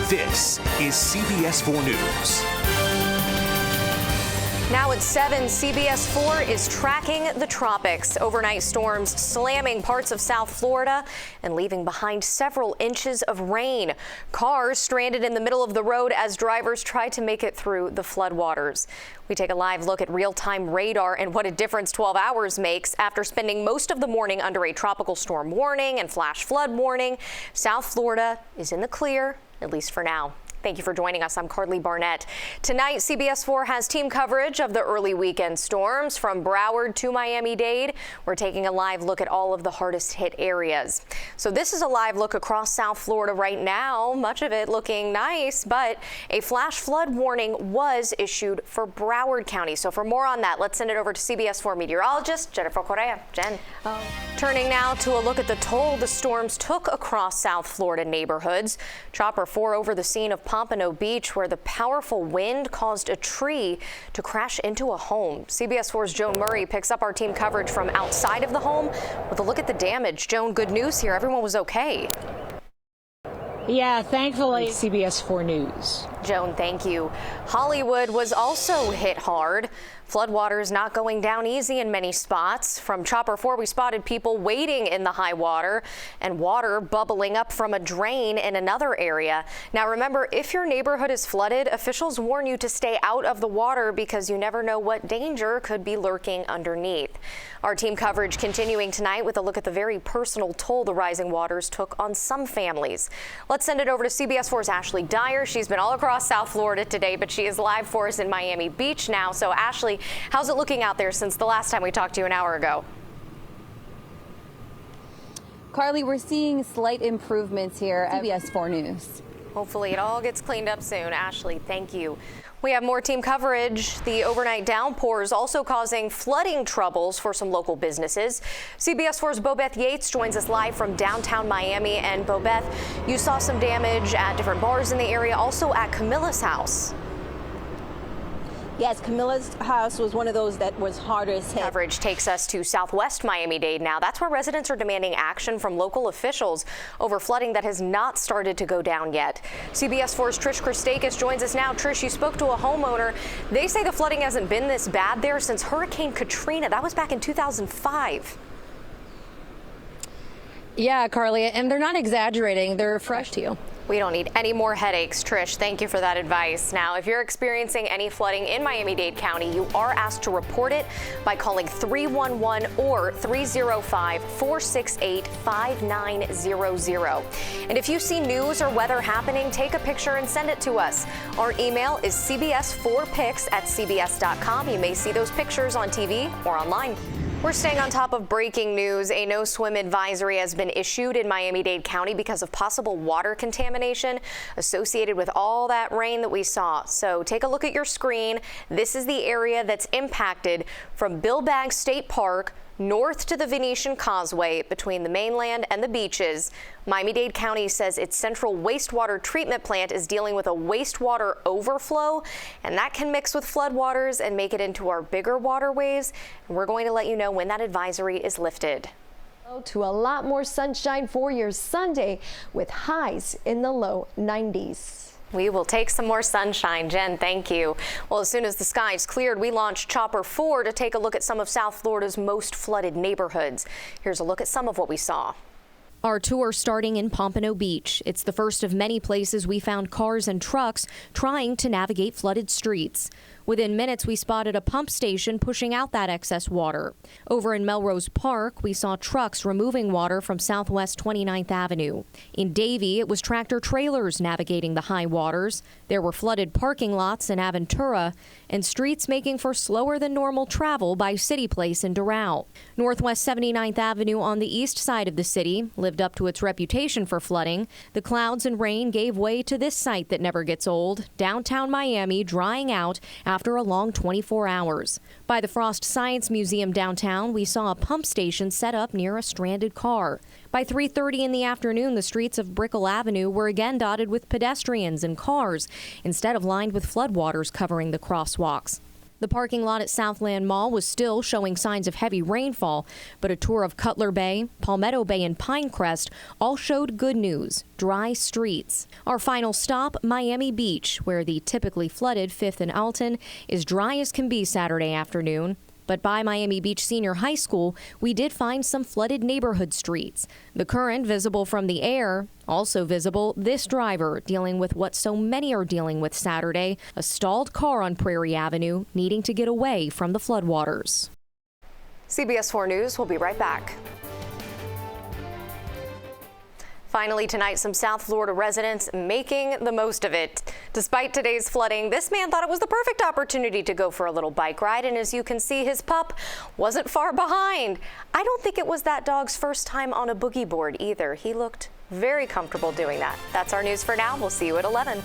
This is CBS 4 News. Now at 7, CBS 4 is tracking the tropics. Overnight storms slamming parts of South Florida and leaving behind several inches of rain. Cars stranded in the middle of the road as drivers try to make it through the floodwaters. We take a live look at real-time radar and what a difference 12 hours makes. After spending most of the morning under a tropical storm warning and flash flood warning, South Florida is in the clear, at least for now. Thank you for joining us. I'm Carly Barnett. Tonight, CBS 4 has team coverage of the early weekend storms from Broward to Miami-Dade. We're taking a live look at all of the hardest hit areas. So this is a live look across South Florida right now, much of it looking nice, but a flash flood warning was issued for Broward County. So for more on that, let's send it over to CBS 4 meteorologist Jennifer Correa. Jen. Turning now to a look at the toll the storms took across South Florida neighborhoods. Chopper 4 over the scene of Pompano Beach, where the powerful wind caused a tree to crash into a home. CBS 4's Joan Murray picks up our team coverage from outside of the home with a look at the damage. Joan, good news here. Everyone was okay. Yeah, thankfully. CBS 4 News. Joan, thank you. Hollywood was also hit hard. Floodwaters not going down easy in many spots. From Chopper 4, we spotted people wading in the high water and water bubbling up from a drain in another area. Now remember, if your neighborhood is flooded, officials warn you to stay out of the water because you never know what danger could be lurking underneath. Our team coverage continuing tonight with a look at the very personal toll the rising waters took on some families. Let's send it over to CBS 4's Ashley Dyer. She's been all across South Florida today, but she is live for us in Miami Beach now. So Ashley, how's it looking out there since the last time we talked to you an hour ago? Carly, we're seeing slight improvements here at CBS 4 News. Hopefully it all gets cleaned up soon. Ashley, thank you. We have more team coverage. The overnight downpours also causing flooding troubles for some local businesses. CBS 4's Bobeth Yates joins us live from downtown Miami. And Bobeth, you saw some damage at different bars in the area, also at Camilla's house. Yes, Camilla's house was one of those that was hardest hit. Coverage takes us to Southwest Miami-Dade now. That's where residents are demanding action from local officials over flooding that has not started to go down yet. CBS 4's Trish Christakis joins us now. Trish, you spoke to a homeowner. They say the flooding hasn't been this bad there since Hurricane Katrina. That was back in 2005. Yeah, Carly, and they're not exaggerating. They're fresh to you. We don't need any more headaches. Trish, thank you for that advice. Now, if you're experiencing any flooding in Miami-Dade County, you are asked to report it by calling 311 or 305-468-5900. And if you see news or weather happening, take a picture and send it to us. Our email is cbs4pics@cbs.com. You may see those pictures on TV or online. We're staying on top of breaking news. A no swim advisory has been issued in Miami-Dade County because of possible water contamination associated with all that rain that we saw. So take a look at your screen. This is the area that's impacted from Bill Baggs State Park north to the Venetian Causeway between the mainland and the beaches. Miami-Dade County says its central wastewater treatment plant is dealing with a wastewater overflow, and that can mix with floodwaters and make it into our bigger waterways. And we're going to let you know when that advisory is lifted. To a lot more sunshine for your Sunday with highs in the low 90s. We will take some more sunshine. Jen, thank you. Well, as soon as the skies cleared, we launched Chopper 4 to take a look at some of South Florida's most flooded neighborhoods. Here's a look at some of what we saw. Our tour starting in Pompano Beach. It's the first of many places we found cars and trucks trying to navigate flooded streets. Within minutes, we spotted a pump station pushing out that excess water. Over in Melrose Park, we saw trucks removing water from Southwest 29th Avenue. In Davie, it was tractor trailers navigating the high waters. There were flooded parking lots in Aventura and streets making for slower than normal travel by City Place in Doral. Northwest 79th Avenue on the east side of the city lived up to its reputation for flooding. The clouds and rain gave way to this sight that never gets old, downtown Miami drying out after a long 24 hours. By the Frost Science Museum downtown, we saw a pump station set up near a stranded car. By 3:30 in the afternoon, the streets of Brickell Avenue were again dotted with pedestrians and cars, instead of lined with floodwaters covering the crosswalks. The parking lot at Southland Mall was still showing signs of heavy rainfall, but a tour of Cutler Bay, Palmetto Bay, and Pinecrest all showed good news: dry streets. Our final stop, Miami Beach, where the typically flooded 5th and Alton is dry as can be Saturday afternoon. But by Miami Beach Senior High School, we did find some flooded neighborhood streets. The current visible from the air. Also visible, this driver dealing with what so many are dealing with Saturday, a stalled car on Prairie Avenue needing to get away from the floodwaters. CBS 4 News will be right back. Finally tonight, some South Florida residents making the most of it. Despite today's flooding, this man thought it was the perfect opportunity to go for a little bike ride, and as you can see, his pup wasn't far behind. I don't think it was that dog's first time on a boogie board either. He looked very comfortable doing that. That's our news for now. We'll see you at 11.